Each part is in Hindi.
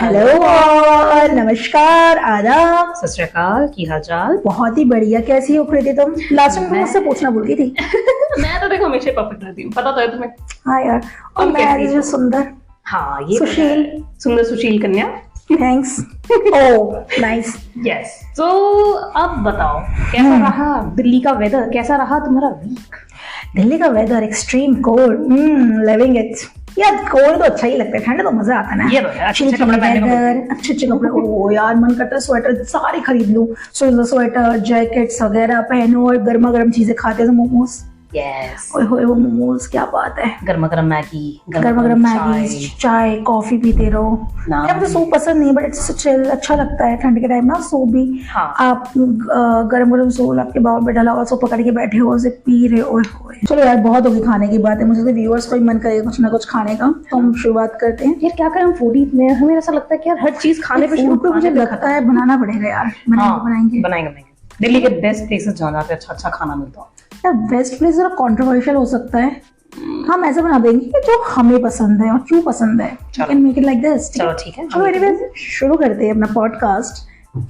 हेलो और नमस्कार, आदाब, सत श्री अकाल, की हाल चाल। बहुत ही बढ़िया। कैसी हो कृति तुम? लास्ट टाइम तुम मुझसे पूछना भूल गई थी। मैं तो देखो हमेशा परफेक्ट रहती हूँ, पता तो है तुम्हें। हाँ यार, और तुम मैं कैसी जो हो? सुंदर हाँ ये सुशील। सुंदर सुशील कन्या। थैंक्स। Oh nice. यस। तो अब बताओ कैसा रहा दिल्ली का वेदर, कैसा रहा तुम्हारा वीक? दिल्ली का weather extreme cold, living it. यार कोल्ड तो अच्छा ही लगता है, ठंडा तो मजा आता है ना। ये तो है, अच्छे कपड़े पहनने को मिलते हैं। अच्छे कपड़े। ओ यार मन करता है स्वेटर सारे खरीद लूं, स्वेटर जैकेट्स वगैरह पहनो और गर्मा गर्म चीजें खाते हैं, मोमोज। यस। ओए होए वो मोमोज, क्या बात है। गर्मा गर्म मैगी, गर्मा गर्म मैगी, चाय कॉफी पीते रहो। यार मुझे सूप पसंद नहीं, बट इट्स चिल, अच्छा लगता है ठंड के टाइम ना सूप भी। हाँ। आप गरम गरम सूप आपके बाउल में डाला हुआ सूप पकड़ के बैठे हो, उसे पी रहे हो। ओए होए। चलो यार बहुत होगी खाने की बात है, मुझे तो व्यूअर्स को ही मन करेगा कुछ ना कुछ खाने का, तो हम शुरुआत करते हैं। यार क्या करें, हम फूडी में हमें ऐसा लगता है कि यार हर चीज खाने पे शुरू फूड पे मुझे लगता है बनाना पड़ेगा यार। बनाएंगे बनाएंगे। दिल्ली के बेस्ट प्लेसेस जहाँ जाते अच्छा अच्छा खाना मिलता है। यार बेस्ट प्लेस जरा कंट्रोवर्शियल हो सकता है, हम ऐसे बना देंगे कि जो हमें पसंद है और क्यों पसंद है। You can make it like this. चलो ठीक है। चलो एनीवेज शुरू करते हैं अपना podcast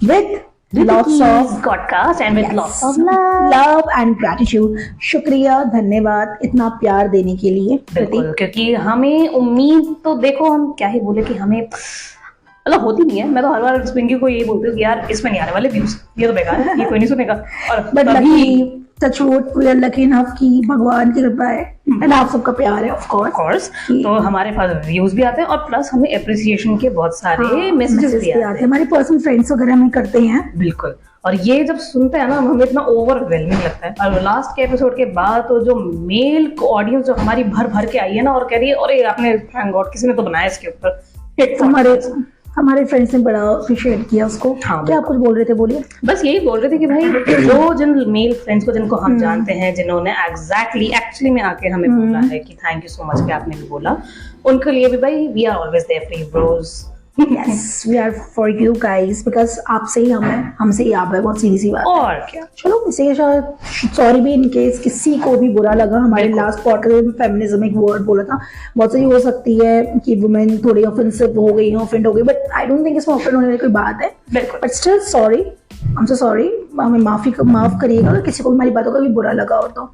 with lots of podcast and with lots of love and gratitude. शुक्रिया, धन्यवाद इतना प्यार देने के लिए। बिल्कुल, क्योंकि हमें उम्मीद तो देखो, हम क्या ही बोले कि हमें मतलब होती नहीं है। मैं तो हर बार स्पिंगी को यही बोलती हूँ कि यार इसमें नहीं आने वाले व्यूज, ये तो बेकार है, ये कोई नहीं सुनेगा। और but lucky touchwood we are lucky enough कि भगवान की कृपा है एंड आप सबका प्यार है ऑफ कोर्स। तो हमारे पास व्यूज भी आते हैं और प्लस हमें अप्रिसिएशन के बहुत सारे मैसेजेस भी आते हैं। हमारे पर्सनल फ्रेंड्स वगैरह हमें करते हैं। बिल्कुल। और ये जब सुनते हैं ना हमें इतना ओवरवेलमिंग लगता है। और लास्ट के एपिसोड के बाद तो जो मेल ऑडियंस जो हमारी भर भर के आई है ना और कह रही है अरे आपने थैंक गॉड किसी ने तो बनाया इसके ऊपर। हमारे फ्रेंड्स ने बड़ा अप्रिशिएट किया उसको। हाँ, क्या आप कुछ बोल रहे थे, बोलिए। बस यही बोल रहे थे कि भाई जो जिन मेल फ्रेंड्स को जिनको हम जानते हैं, जिन्होंने एक्चुअली में आके हमें बोला है कि थैंक यू सो मच कि आपने भी बोला, उनके लिए भी भाई we are always there for you bros. Yes, we are for you guys because आपसे ही हम हैं, हमसे ही आप है, बहुत सीधी सी बात है। और क्या। चलो इसी के साथ सॉरी भी इन केस किसी को भी बुरा लगा। हमारे लास्ट पॉडकास्ट में फेमिनिज्म एक वर्ड बोला था, बहुत सही हो सकती है कि वुमेन थोड़ी ऑफेंसिव हो गई, ऑफेंड हो गई, बट आई डोंट थिंक इसमें ऑफेंड होने वाली कोई बात है। But still sorry, I am so sorry, हमें माफ करिएगा अगर किसी को भी हमारी बातों का भी बुरा लगा हो तो,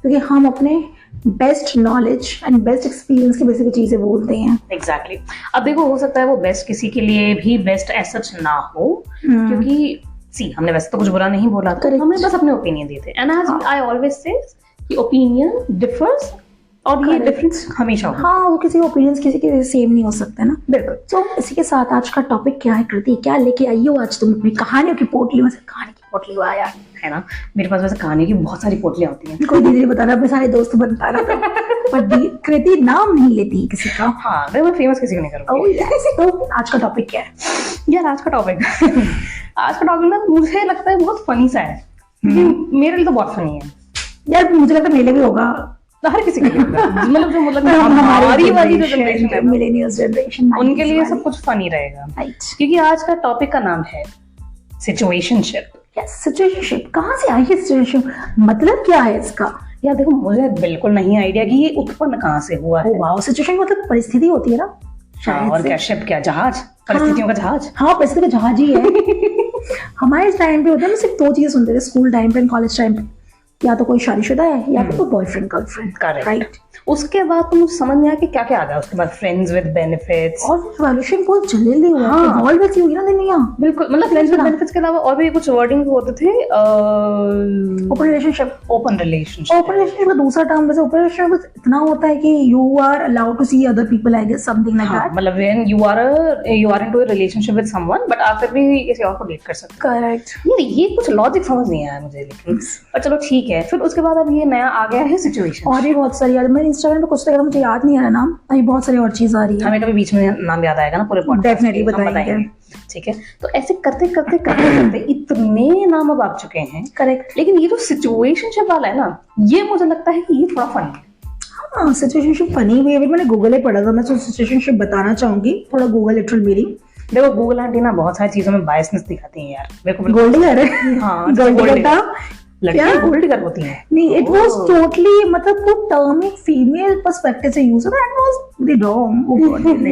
क्योंकि हम अपने best knowledge and best experience की बेसिस पे चीजें बोलते हैं। एग्जैक्टली। अब देखो हो सकता है वो बेस्ट किसी के लिए भी बेस्ट एज सच ना हो, क्योंकि सी हमने वैसे तो कुछ बुरा नहीं बोला था, हमें बस अपने ओपिनियन दिए थे। And as I always say कि ओपिनियन डिफर्स और ये डिफरेंस हमेशा होगा। हाँ, वो किसी ओपिनियंस किसी के सेम नहीं हो सकते ना। बिल्कुल। तो इसी के साथ आज का टॉपिक क्या है कृति, क्या लेके आई हो आज तुम अपनी कहानियों की पोटली में से? कहानी की पोटली आया है ना, मेरे पास वैसे कहानी की बहुत सारी पोटलियां होती हैं। कोई दीदी बता रहा, अपने सारे दोस्त बता रहा था पर कृति नाम नहीं लेती किसी का। हाँ मैं फेमस किसी को नहीं करूँगी। तो आज का टॉपिक क्या है यार? आज का टॉपिक आज का टॉपिक ना मुझे लगता है बहुत फनी सा है। मेरे लिए तो बहुत फनी है यार, मुझे लगता है मेरे भी होगा, हर किसी के लिए मतलब जो मतलब हमारी वाली जो जनरेशन है, मिलेनियल्स जनरेशन, उनके लिए सब कुछ फनी रहेगा। क्योंकि आज का टॉपिक का नाम है सिचुएशनशिप। सिचुएशनशिप कहाँ से आई है? सिचुएशनशिप मतलब क्या है इसका? यार देखो मुझे बिल्कुल नहीं आइडिया कि ये उत्पन्न कहाँ से हुआ है। वाओ, सिचुएशन मतलब परिस्थिति होती है ना शायद। और क्या शिप, क्या जहाज, परिस्थितियों का जहाज। हाँ परिस्थिति का जहाज ही है। हमारे टाइम पे होता है, सिर्फ दो चीजें सुनते थे स्कूल टाइम पे, कॉलेज टाइम पे, या तो कोई शादीशुदा है या फिर कोई बॉयफ्रेंड गर्लफ्रेंड। राइट। उसके बाद तो मुझे समझ नहीं आया कि क्या क्या आ गया उसके बाद, फ्रेंड्स विद बेनिफिट्स। और रिवॉल्यूशन बहुत जल्दी हुआ, इवॉल्व ऐसी हुई ना दुनिया। बिल्कुल, मतलब फ्रेंड्स विद बेनिफिट्स के अलावा और भी कुछ वर्डिंग होते थे। ओपन रिलेशनशिप का दूसरा टर्म वैसे ओपन रिलेशनशिप इतना होता है कि you are allowed to see other people, I guess something like that. मतलब when you are into a relationship with someone but आप फिर भी किसी और को डेट कर सकते। करेक्ट। ये कुछ लॉजिक समझ नहीं आया मुझे, लेकिन पर चलो ठीक है। फिर उसके बाद अब ये नया आ गया है सिचुएशन। और भी बहुत सारी यार, मैं इंस्टाग्राम पे कुछ तो मुझे याद नहीं आ रहा नाम, अभी बहुत सारी और चीज आ रही है। हमें कभी बीच में नाम याद आएगा ना पूरे पॉडकास्ट, डेफिनेटली बताएंगे। ठीक है, तो ऐसे करते करते करते करते इतने नाम अब आ चुके हैं। करेक्ट। लेकिन ये जो सिचुएशनशिप वाला है ना, ये मुझे लगता है कि ये थोड़ा फनी है। हाँ, सिचुएशनशिप फनी भी है। अभी मैंने गूगल ही पढ़ा था, मैं तो सिचुएशनशिप बताना चाहूंगी, थोड़ा गूगल लिटरल मीनिंग। देखो गूगल आंटी ना बहुत सारी चीजों में बायसनेस दिखाती है यार, मेरे को गोल्डी है। हाँ, गोल्डी लड़कियां गोल्ड डिगर होती हैं। नहीं, इट वाज टोटली, मतलब वो टर्म एक फीमेल पर्सपेक्टिव से यूज हुआ, that was the wrong. Oh god, I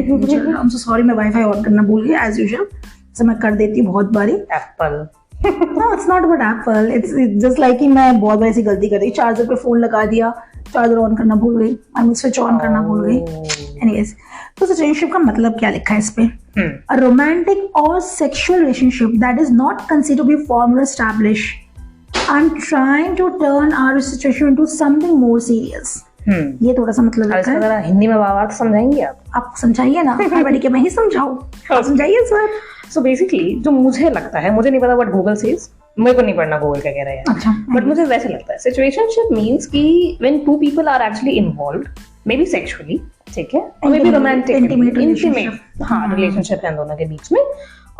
am so sorry, मैं वाईफाई ऑन करना भूल गई एज यूजुअल, जैसे मैं कर देती हूँ बहुत बारी। Apple No, it's not about Apple. It's just like कि मैं बहुत बार ऐसी गलती कर दी, चार्जर पे फोन लगा दिया, चार्जर ऑन करना भूल गई, आई मीन स्विच ऑन करना भूल गई। एनीवेज, तो सिचुएशनशिप का मतलब क्या लिखा है इस पे? A romantic or sexual relationship that is not considered to be formal or established. I'm trying to turn our situation into something more serious. ये थोड़ा सा मतलब लिखा है। जरा हिंदी में बात समझाएंगे आप समझाइए ना, बड़ी के मैं ही समझाऊं, आप समझाइए सर। सो बेसिकली जो मुझे लगता है, मुझे नहीं पता व्हाट गूगल सेज, मेरे को नहीं पढ़ना गूगल क्या कह रहा है, अच्छा, बट मुझे वैसे लगता है सिचुएशनशिप मींस कि when two people are actually involved, maybe sexually, ठीक है, और मे बी रोमांटिक इंटीमेट, हाँ, रिलेशनशिप है दोनों के बीच में,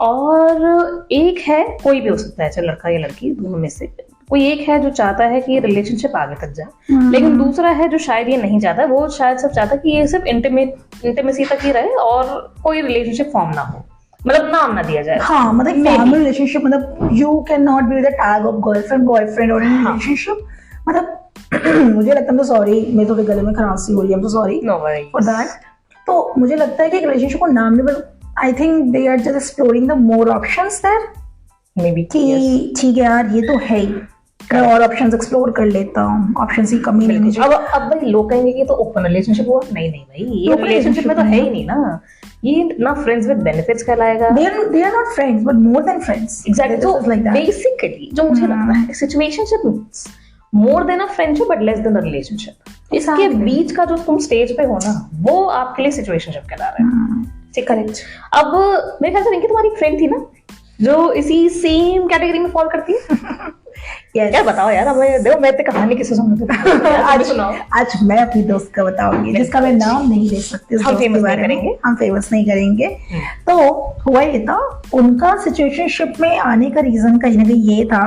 और एक है, कोई भी हो सकता है, चाहे लड़का या लड़की, दोनों में से कोई एक है जो चाहता है कि ये रिलेशनशिप आगे तक जाए, लेकिन दूसरा है जो शायद ये नहीं चाहता, वो शायद सब चाहता है कि ये सिर्फ इंटीमेसी तक ही रहे और कोई रिलेशनशिप फॉर्म ना हो, मतलब नाम ना दिया जाए। हाँ, मतलब फॉर्मल रिलेशनशिप, मतलब you can not be with the tag of girlfriend boyfriend और इन रिलेशनशिप, मतलब मुझे लगता है, तो सॉरी, मैं थोड़े गले में खरांसी हो रही है, तो सॉरी फॉर दैट। तो मुझे लगता है कि एक रिलेशनशिप को नाम नहीं, but I think they are just exploring the more options there, maybe कि ठीक है यार, ये तो है ही, मैं और ऑप्शंस एक्सप्लोर कर लेता हूँ, ऑप्शंस की कमी नहीं मुझे। अब भाई लोग कहेंगे कि तो ओपन रिलेशनशिप हुआ, नहीं भाई, ये रिलेशनशिप में तो है ही नहीं ना, ये ना फ्रेंड्स विद बेनिफिट्स कहलाएगा, they are not friends but more than friends, exactly, तो बेसिकली जो मुझे लगता है situationship means more than a friendship but less than a relationship, इसके बीच का जो तुम स्टेज पे हो ना, वो आपके लिए सिचुएशनशिप कहला रहा है, ठीक, करेक्ट। अब मेरे ख्याल से रिंकी तुम्हारी एक फ्रेंड थी ना जो इसी सेम कैटेगरी में फॉल करती है। Yes. क्या बताओ यार, हमें देखो, मैं इतनी कहानी किससे सुनाऊं? आज मैं अपनी दोस्त का बताऊंगी, जिसका मैं नाम नहीं ले सकती, हम फेमस नहीं करेंगे, हम फेमस नहीं करेंगे। तो हुआ ये था, उनका सिचुएशनशिप में आने का रीजन कहीं ना कहीं ये था,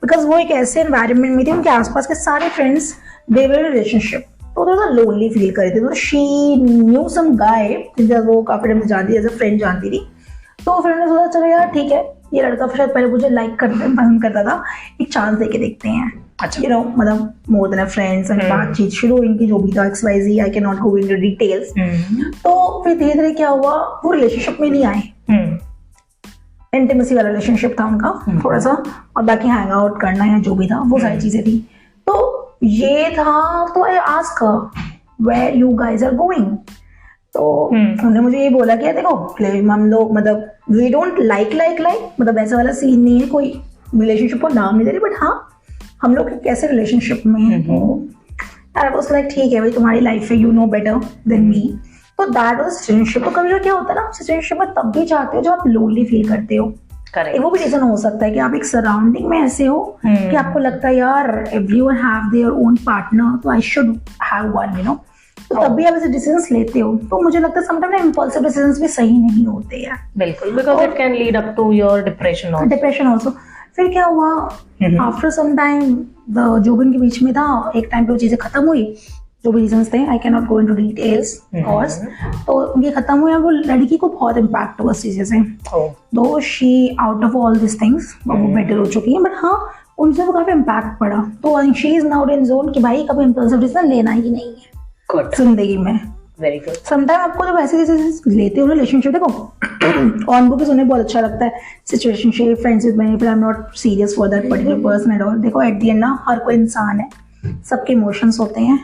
बिकॉज वो एक ऐसे एनवायरनमेंट में थे, उनके आसपास के सारे friends they were in relationship, तो थोड़ा लोनली फील कर रहे थे। तो शी न्यू सम गाय, वो काफी टाइम से जानती थी, एज अ फ्रेंड जानती थी, तो फ्रेंड ने सोचा चलो यार ठीक है, ये लड़का शायद पहले मुझे लाइक करता पसंद करता था, एक चांस देके देखते हैं। अच्छा, यू नो, मतलब more than a friends, and बातचीत शुरू इनकी जो भी था, XYZ, I can not go into details. तो फिर धीरे धीरे क्या हुआ, वो रिलेशनशिप में नहीं आए, इंटीमेसी वाला रिलेशनशिप था उनका थोड़ा सा, और बाकी हैंग आउट करना या जो भी था वो सारी चीजें थी। तो ये था, तो I ask where you guys are going, तो उन्होंने मुझे ये बोला कि देखो हम लोग, मतलब वी डोंट लाइक मतलब ऐसा वाला सीन नहीं है, कोई रिलेशनशिप को नाम नहीं दे रही, बट हाँ हम लोग कैसे रिलेशनशिप में हैं। तो लाइक ठीक है भाई, तुम्हारी लाइफ है, you know better than me, तो दैट वाज सिचुएशनशिप। तो कभी क्या होता है ना, सिचुएशनशिप में तब भी चाहते हो जब आप लोनली फील करते हो, करेक्ट, वो भी रीजन हो सकता है कि आप एक सराउंडिंग में ऐसे हो कि आपको लगता है यार everyone have their own partner, तो I should have one, you know, तो तब भी आप ऐसे डिसीजंस लेते हो। तो मुझे लगता है समटाइम इम्पल्सिव डिसीजंस भी सही नहीं होते हैं, बिल्कुल, because it can lead up to your depression also. फिर क्या हुआ, आफ्टर सम टाइम जो भी उनके बीच में था, एक टाइम पे वो चीजें खत्म हुई, जो भी रीजंस थे, I can not go into details course, तो उनके खत्म हुए। वो लड़की को बहुत इम्पैक्ट हुआ इस चीजें से, दो she out of all this things वो बेटर हो चुकी है, बट हाँ उनसे वो काफी इम्पैक्ट पड़ा। तो she is now in zone कि भाई कभी इम्पल्सिव डिसीजन लेना ही नहीं है जिंदगी में। Very good. समटाइम आपको जब ऐसे डिसीजन लेते हो रिलेशनशिप, देखो ऑन बुक सुनने बहुत अच्छा लगता है, situationship, friends with benefit, I am not serious for that particular person at all. देखो एट द एंड ना, हर कोई इंसान है, सबके इमोशंस होते हैं,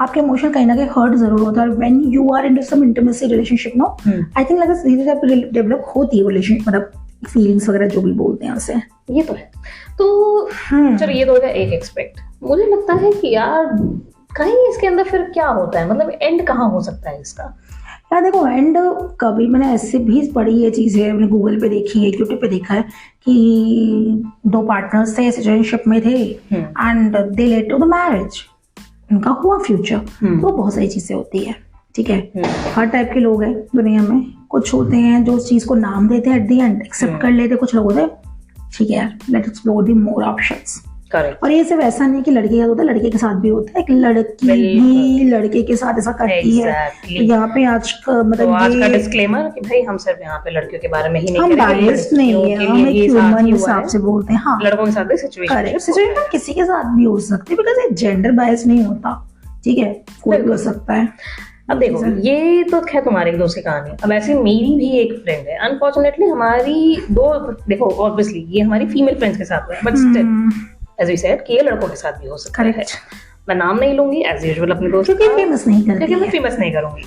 आपके इमोशन कहीं ना कहीं हर्ट जरूर होता है। When you are into some intimacy relationship no, I think like धीरे-धीरे डेवलप होती है रिलेशनशिप, मतलब फीलिंग्स वगैरह जो भी बोलते हैं उसे, ये तो है। तो चलो ये तो हो गया एक एक्सपेक्ट। मुझे लगता है कि यार कहीं इसके अंदर फिर क्या होता है, मतलब एंड कहाँ हो सकता है इसका? यार देखो, एंड कभी मैंने ऐसे भी पढ़ी है चीजें, मैंने गूगल पे देखी है, यूट्यूब पे देखा है कि दो पार्टनर्स थे, सिचुएशनशिप में थे, and they led to the marriage, उनका हुआ फ्यूचर। तो बहुत सारी चीजें होती है, ठीक है, हर टाइप के लोग हैं दुनिया में। कुछ होते हैं जो उस चीज को नाम देते हैं, एट द एंड एक्सेप्ट कर लेते, कुछ लोग होते हैं ठीक है यार let's explore the more options, correct. और ये सिर्फ ऐसा नहीं कि लड़के के साथ होता है, लड़के के साथ भी होता है, एक लड़की भी लड़के के साथ ऐसा करती है। तो यहाँ पे आज का मतलब आज का ये डिस्क्लेमर कि भाई हम सिर्फ यहाँ पे लड़कियों के बारे में ही नहीं हम बायस नहीं है, हम एक ह्यूमन हिसाब से बोलते हैं। हाँ, लड़कों के साथ भी करेक्ट, सिचुएशन सिचुएशन किसी के साथ भी हो सकती है, बिकॉज ये जेंडर बायस नहीं होता, ठीक है, कोई भी हो सकता है। अब देखो ये तो खैर तुम्हारी दोस्त की कहानी है। अब ऐसे मेरी भी एक फ्रेंड है, अनफॉर्चुनेटली हमारी दो, देखो ऑब्वियसली ये हमारी फीमेल फ्रेंड्स के साथ हुआ है, but still as we said कि ये लड़कों के साथ भी हो सकता है। मैं नाम नहीं लूंगी एज यूजुअल अपने दोस्त, क्योंकि फेमस नहीं करती, क्योंकि मैं फेमस नहीं करूंगी।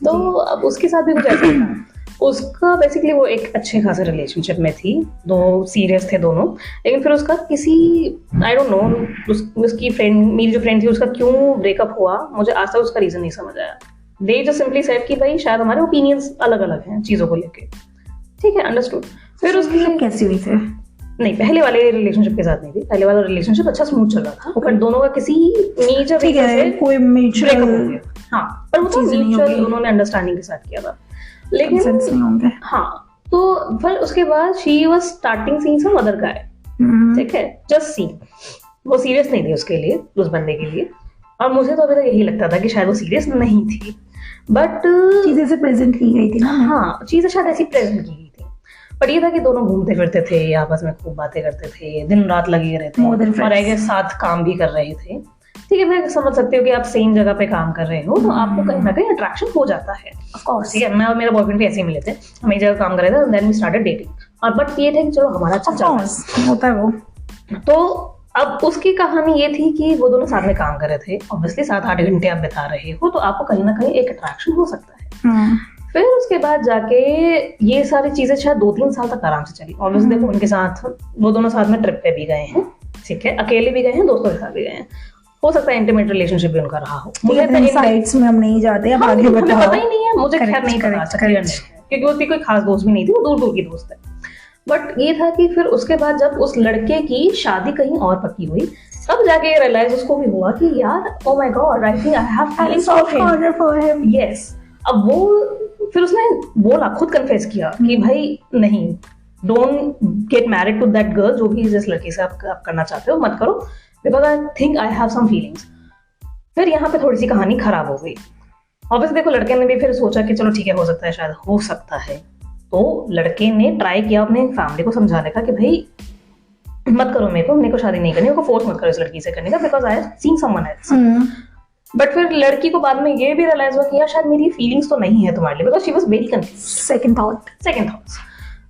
तो अब उसके साथ भी कुछ ऐसा था। उसका बेसिकली वो एक अच्छे खासे रिलेशनशिप में थी, दो सीरियस थे दोनों, लेकिन फिर उसका किसी आई डोंट नो उसकी फ्रेंड, मेरी जो फ्रेंड थी उसका क्यों ब्रेकअप हुआ, मुझे आज तक उसका रीजन नहीं समझ आया। दे जस्ट सिंपली सेड कि भाई शायद हमारे ओपिनियंस अलग अलग हैं चीजों को लेके, ठीक है, अंडरस्टूड। फिर उसकी कैसी हुई फिर? नहीं, पहले वाले रिलेशनशिप के साथ नहीं थी, पहले वाला रिलेशनशिप अच्छा स्मूथ चल रहा था, बट दोनों का किसी मेजर ठीक है, कोई म्यूचुअल, हाँ, पर वो तो म्यूचुअल उन्होंने अंडरस्टैंडिंग के साथ किया था, लेकिन हाँ, तो फिर उसके बाद she was starting seeing some other guy, ठीक है, जस्ट सी, वो सीरियस नहीं थी उसके लिए, उस बंदे के लिए, और मुझे तो अभी तक यही लगता था कि शायद वो सीरियस नहीं थी, बट चीजें से प्रेजेंट की गई थी ना। हाँ, चीजें शायद ऐसी प्रेजेंट की गई थी, पर ये था कि दोनों घूमते फिरते थे, आपस में खूब बातें करते थे, दिन रात लगे रहते थे, और आगे साथ काम भी कर रहे थे, ठीक है। मैं समझ सकती हूँ कि आप सेम जगह पे काम कर रहे हो तो आपको कहीं ना कहीं अट्रैक्शन हो जाता है, ऑफ कोर्स, ठीक है। मैं और मेरा बॉयफ्रेंड भी ऐसे ही मिले थे, हम एक जगह काम कर रहे थे, देन वी स्टार्टेड डेटिंग, और बट ये था कि चलो हमारा अच्छा चल रहा है, होता है वो। तो अब उसकी कहानी ये थी कि वो दोनों साथ में काम कर रहे थे, ऑब्वियसली 7-8 घंटे आप बिता रहे हो, तो आपको कहीं ना कहीं एक अट्रैक्शन हो सकता है। फिर उसके बाद जाके ये सारी चीजें शायद 2-3 साल तक आराम से चली, ऑब्वियसली देखो उनके साथ, वो दोनों साथ में ट्रिप पे भी गए हैं, ठीक है, अकेले भी गए हैं, दोस्तों के साथ भी गए हैं, हो सकता है इंटीमेट रिलेशनशिप भी उनका रहा हो, मुझे साइड्स में हम नहीं जाते, अब आगे बताओ, पता ही नहीं है मुझे, खैर नहीं पता, क्योंकि उसकी कोई खास दोस्त भी नहीं थी, वो दूर दूर की दोस्त है। बट ये था कि फिर उसके बाद जब उस लड़के की शादी कहीं और पक्की हुई, तब जाके रियलाइज उसको भी हुआ कि यार oh my God, I think I have feelings for him, yes. अब वो फिर उसने बोला, खुद कन्फेस किया कि भाई नहीं, don't get married to that girl, जो भी जिस लड़की से आप करना चाहते हो मत करो, because I think I have some feelings. फिर यहाँ पे थोड़ी सी कहानी खराब हो गई, ऑब्वियसली देखो लड़के ने भी फिर सोचा कि चलो ठीक है, हो सकता है, शायद हो सकता है, तो लड़के ने ट्राई किया अपने फैमिली को समझाने का कि भाई मत करो, मेरे को शादी नहीं करनी, मेरे को फोर्स मत करो इस लड़की से करने का, because I have seen someone else. But फिर लड़की को बाद में ये भी रियलाइज हुआ कि यार शायद मेरी फीलिंग्स तो नहीं है तुम्हारे लिए, because she was very confused, second thoughts.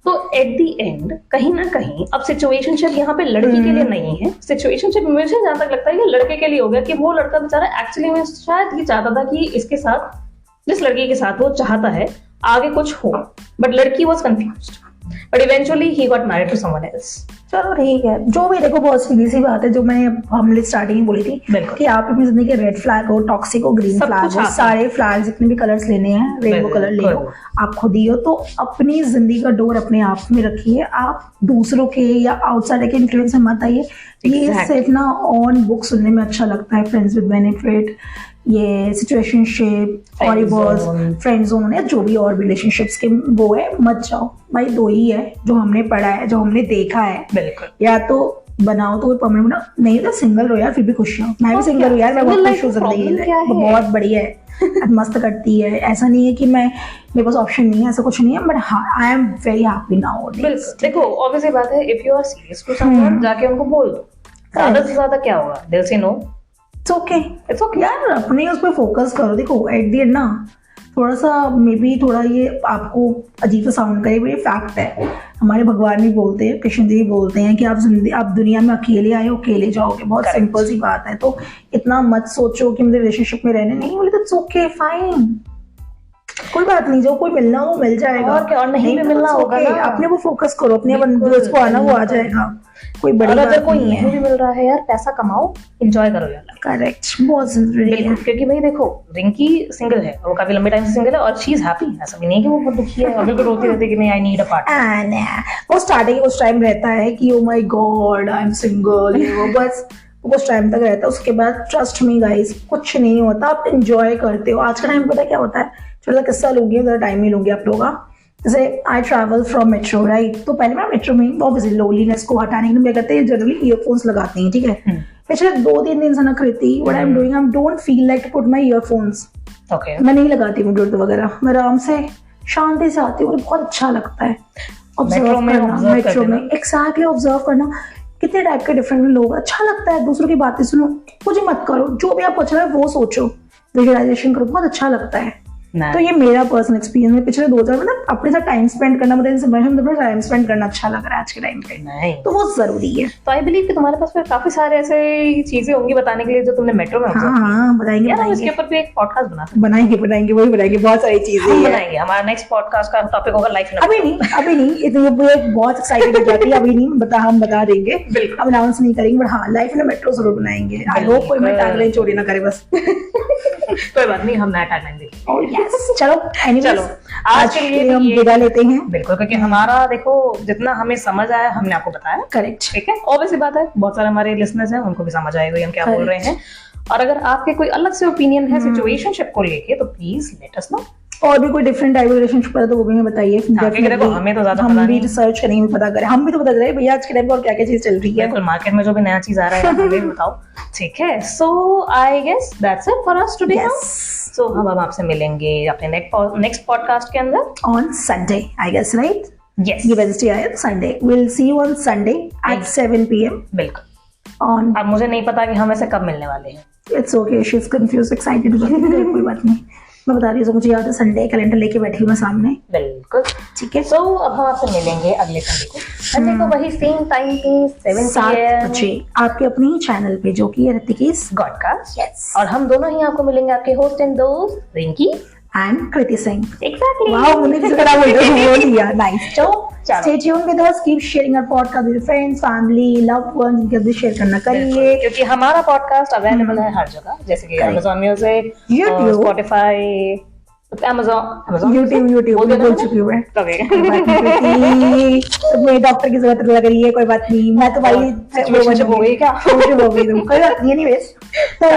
तो एट द एंड कहीं ना कहीं अब सिचुएशनशिप यहाँ पे लड़की के लिए नहीं है, सिचुएशनशिप मुझे जहां तक लगता है कि लड़के के लिए हो गया, कि वो लड़का बेचारा एक्चुअली में शायद ये चाहता था कि इसके साथ, जिस लड़की के साथ वो चाहता है आगे कुछ हो, बट लड़की was confused, but eventually he got married to someone else. चलो ठीक है, जो भी देखो बहुत सीधी सी बात है, जो मैंने हमने स्टार्टिंग में बोली थी कि आप अपनी जिंदगी के रेड फ्लैग हो, टॉक्सिक हो, ग्रीन फ्लैग हो, सारे फ्लैग जितने भी कलर्स लेने हैं, रेनबो कलर ले लो, आप खुद ही हो, तो अपनी जिंदगी का डोर अपने आप में रखिए, आप दूसरों के या आउटसाइडर के इन्फ्लुएंस में मत आइए। ये सिर्फ ना ऑन बुक सुनने में अच्छा लगता है, फ्रेंड्स विद बेनिफिट, ये सिचुएशनशिप, हॉरिबॉल्स, फ्रेंड जोन है, जो भी और रिलेशनशिप्स के वो है, मत जाओ भाई। दो ही है जो हमने पढ़ा है, जो हमने देखा है, बिल्कुल, या तो बनाओ तो कोई परमानेंट बनाओ, नहीं तो सिंगल रहो यार, फिर भी खुश रहो। मैं भी सिंगल हूँ यार, मैं बहुत खुश हूँ जिंदगी में, बहुत बढ़िया है, मस्त करती है, ऐसा नहीं है कि मेरे पास ऑप्शन नहीं है, ऐसा कुछ नहीं है, बट हाँ I am very happy now. देखो ऑब्वियसली बात है, if you are serious to someone, जाके उनको बोल दो, ज्यादा से ज्यादा क्या होगा, दिल से नो, इट्स ओके यार, अपने उस पर फोकस करो। देखो एट द एंड ना थोड़ा सा मे बी थोड़ा ये आपको अजीब सा साउंड करे, ये फैक्ट है, हमारे भगवान भी बोलते हैं, कृष्ण जी भी बोलते हैं कि आप दुनिया में अकेले आए हो अकेले जाओगे, बहुत सिंपल सी बात है। तो इतना मत सोचो कि मुझे रिलेशनशिप में रहने नहीं, बोले तो इट्स ओके फाइन, कोई बात नहीं, जो कोई मिलना हो मिल जाएगा, और क्या, और नहीं भी मिलना होगा ना, अपने वो फोकस करो, अपने दोस्त को आना वो आ जाएगा, कोई बड़ी बात नहीं है। भी मिल रहा है यार, पैसा कमाओ, एंजॉय करो यार, करेक्ट, बहुत जरूरी है, क्योंकि भाई देखो रिंकी सिंगल है, वो काफी लंबे टाइम से सिंगल है, और शी इज हैप्पी, ऐसा भी नहीं है कि वो बहुत दुखी है, अभी तो रोती रहती है कि नहीं आई नीड अ पार्टनर। वो स्टार्टिंग कुछ टाइम रहता है कि oh my God I am single, वो बस कुछ टाइम तक रहता है, उसके बाद ट्रस्ट मी गाइस कुछ नहीं होता, आप एंजॉय करते हो। आज का टाइम पता क्या होता है, चलो किस्सा लूंगी, अगर टाइम ही लूंगी आप लोग का, जैसे I travel from metro right, तो पहले मैं मेट्रो में ऑब्वियसली लोनलीनेस को हटाने के लिए क्या करते हैं, जनरली ईयरफोन्स लगाते हैं, ठीक है। पिछले 2-3 दिन से ना Kriti, what I am doing, I don't feel like to put my earphones. Okay, मैं नहीं लगाती हूँ ब्लूटूथ वगैरह, मैं आराम से शांति से आती हूँ, मुझे बहुत अच्छा लगता है ऑब्जर्व करना, मेट्रो में एक्जैक्टली ऑब्जर्व करना कितने टाइप के डिफरेंट लोग, अच्छा लगता है, दूसरों की बातें सुनो, कुछ मत करो, जो भी आप पूछ रहे हो वो सोचो, विजुअलाइजेशन करो, बहुत अच्छा लगता है। तो ये मेरा पर्सनल एक्सपीरियंस है पिछले 2 साल, मतलब अपने साथ टाइम स्पेंड करना, मतलब टाइम स्पेंड करना अच्छा लग रहा है आज के टाइम पे, तो वो जरूरी है। तो आई बिलीव कि तुम्हारे पास फिर काफी सारे ऐसे चीजें होंगी बताने के लिए जो तुमने मेट्रो में हाँ हाँ बताएंगे यार, बताएंगे इसके ऊपर भी एक पॉडकास्ट बना सकते बनाएंगे वही बनाएंगे, बहुत सारी चीजें हैं, बनाएंगे। हमारा नेक्स्ट पॉडकास्ट का टॉपिक होगा लाइफ। अभी नहीं इतनी बहुत एक्साइटेड हो जाती है, अभी नहीं हम बता देंगे, अब अनाउंस नहीं करेंगे, बट हाँ लाइफ में मेट्रो जरूर बनाएंगे। आई होप कोई मैं टैगलाइन चोरी ना करे बस। कोई बात नहीं, हम नया टैगलाइन देंगे। चलो आज के लिए हम विदा लेते हैं, बिल्कुल, क्योंकि हमारा देखो जितना हमें समझ आया हमने आपको बताया, करेक्ट, ठीक है। ऑब्वियसली बात है बहुत सारे हमारे लिसनर्स हैं, उनको भी समझ आएगा हम क्या बोल रहे हैं, और अगर आपके कोई अलग से ओपिनियन है सिचुएशनशिप को लेके तो प्लीज लेट अस नो। और भी कोई डिफरेंट टाइप रिलेशनशिप है तो वो भी हमें बताइए, हमें तो ज्यादा हम भी रिसर्च करेंगे, पता करें, हम भी तो पता चले भैया आज के टाइम पर क्या क्या चीज चल रही है, बिल्कुल मार्केट में जो भी नया चीज आ रहा है हमें भी बताओ, ठीक है। So I guess that's it for us today. सो हम अब आपसे मिलेंगे अपने नेक्स्ट पॉडकास्ट के अंदर on Sunday, I guess right, yes, ये वेडनेसडे आया, Sunday will see you on Sunday at 7 PM बिल्कुल। ऑन, अब मुझे नहीं पता कि हम ऐसे कब मिलने वाले हैं, it's okay, she is confuse, excited हो जाती है, कोई बात नहीं, मैं बता रही हूँ, मुझे याद है संडे कैलेंडर लेके बैठी हूँ मैं सामने, बिल्कुल ठीक है। सो अब हम आपसे मिलेंगे अगले संडे को वही सेम टाइम पे 7 बजे आपके अपने ही चैनल पे जो कि है ऋतिकीस गॉडकास्ट, यस, और हम दोनों ही आपको मिलेंगे, आपके होस्ट एंड दोस्त Rinki and Kriti Singh. Exactly, wow, मैंने किसी तरह बोल दिया, nice. So stay tuned with us, keep sharing our podcast with your friends, family, loved ones, इनके साथ भी शेयर करना करिए, क्योंकि हमारा पॉडकास्ट अवेलेबल है हर जगह, जैसे कि Amazon Music, YouTube, Spotify, Amazon YouTube बोल चुकी हूँ मैं। मैं डॉक्टर की जरूरत लग रही है, कोई बात नहीं, मैं तो भाई हो गई क्या, हो गई तुम, कोई बात नहीं, एनीवेज। तो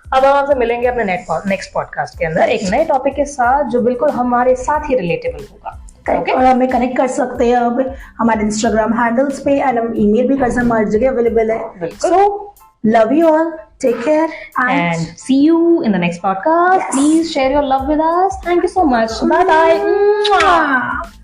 अब हम आपसे मिलेंगे अपने नेक्स्ट पॉडकास्ट के अंदर एक नए टॉपिक के साथ जो बिल्कुल हमारे साथ ही रिलेटेबल होगा, okay? और हमें कनेक्ट कर सकते हैं अब हमारे इंस्टाग्राम हैंडल्स पे, एंड हम ईमेल भी कर सकते हैं, हमारी जगह अवेलेबल है। सो love you all, take care, and see you in the next podcast. Please share your love with us. Thank you so much. Bye bye.